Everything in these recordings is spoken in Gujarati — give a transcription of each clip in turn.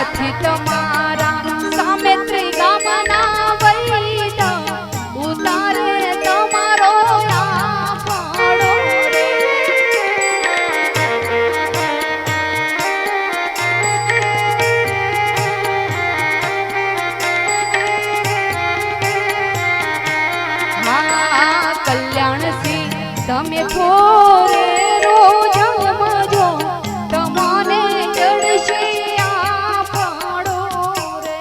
નથી તમારા સામે ત્રિગામના વૈદા ઉતારે તમારો આ ફાળો રે હા કલ્યાણસિંહ તમે થોરે રોજ સમજો તમને ચડશે આ ફાળો રે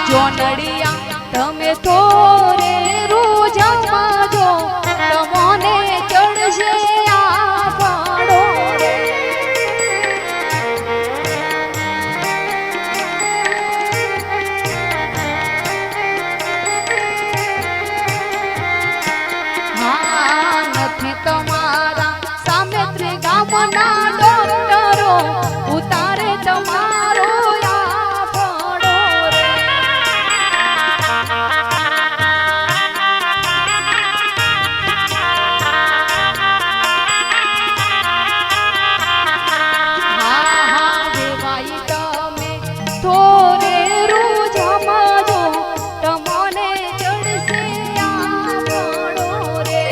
જોનડિયા તમે થોરે રોજ સમજો તમને ચડશે આ ફાળો રે હા નથી તમારા સામે ત્રિગામના ડોક્ટરો ઉતારે તમારો આ ફાળો રે થોરે રોજ સમજો તમને ચડશે આ ફાળો રે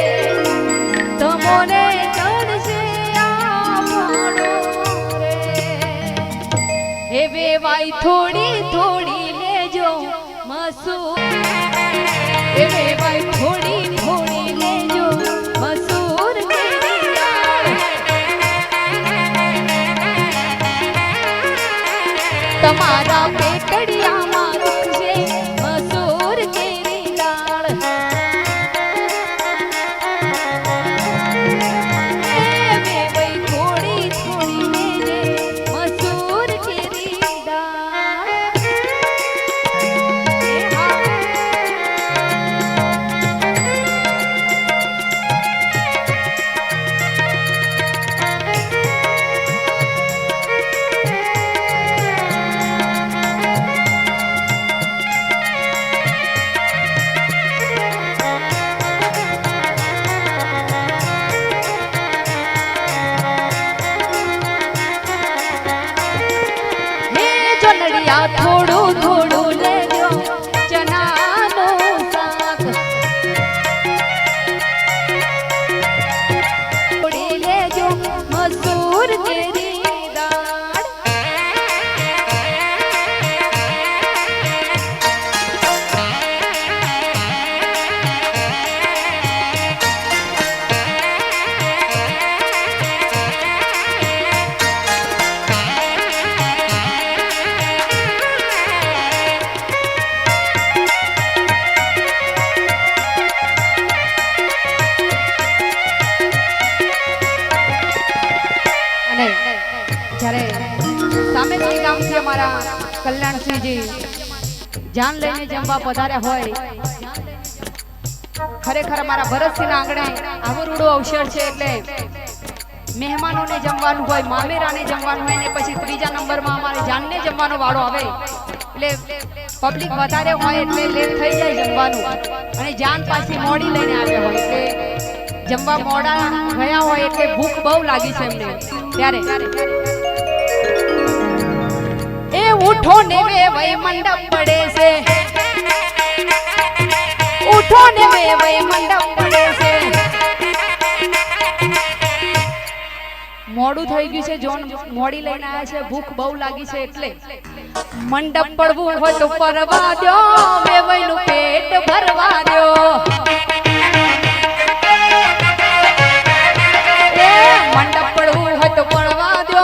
તમને ચડશે આ ફાળો રે હે વેવાઈ થોડી થોડી લેજો મસૂર હે વેવાઈ થોડી થોડી લેજો મસૂર કેરી દાળ તમારા પેટડિયામાં રૂખશે મસૂર કેરી દાળ એ વેવાઈ થોડી થોડી લેજે મસૂર કેરી દાળ જોનડિયા થોડું થોડું લેજો ચનાનું શાક થોડી લેજો મસૂર કેરી દાળ જ્યારે સામેથી ગામથી અમારા કલ્યાણસિંહજી જાન લઈને જમવા પધાર્યા હોય ખરેખર અમારા ભરતસિંહના આંગણે આવો રૂડો અવસર છે એટલે મહેમાનોને જમવાનું હોય મામેરાને જમવાનું હોય ને પછી ત્રીજા નંબરમાં અમારે જાનને જમવાનો વાળો આવે એટલે પબ્લિક વધારે હોય એટલે લેટ થઈ જાય જમવાનું અને જાન પાછી મોડી લઈને આવ્યા હોય એટલે જમવા મોડા ગયા હોય એટલે ભૂખ બહુ લાગી છે એમને ત્યારે એ ઉઠો ને વેવાઈ મંડપ પડે છે ઉઠો ને વેવાઈ મંડપ પડે છે મોડું થઈ ગયું છે જોન મોડી લઈને આવ્યા છે ભૂખ બહુ લાગી છે એટલે મંડપ પડવું હોય તો પરવા દો વેવાઈ નું પેટ ભરવા દો મંડપ પડવું હોય તો પડવા દો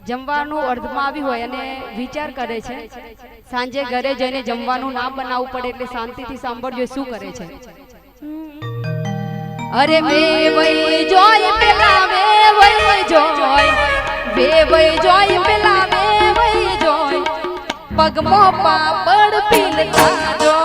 જમવાનું અર્ધમાં આવી હોય અને વિચાર કરે છે સાંજે ઘરે જઈને જમવાનું ના બનાવવું પડે એટલે શાંતિથી સાંભળજો શું કરે છે. અરે મે વઈ જોય પેલા મે વઈ જોય વે વઈ જોય પેલા મે વઈ જોય પગમો પાપડ પીલતા જો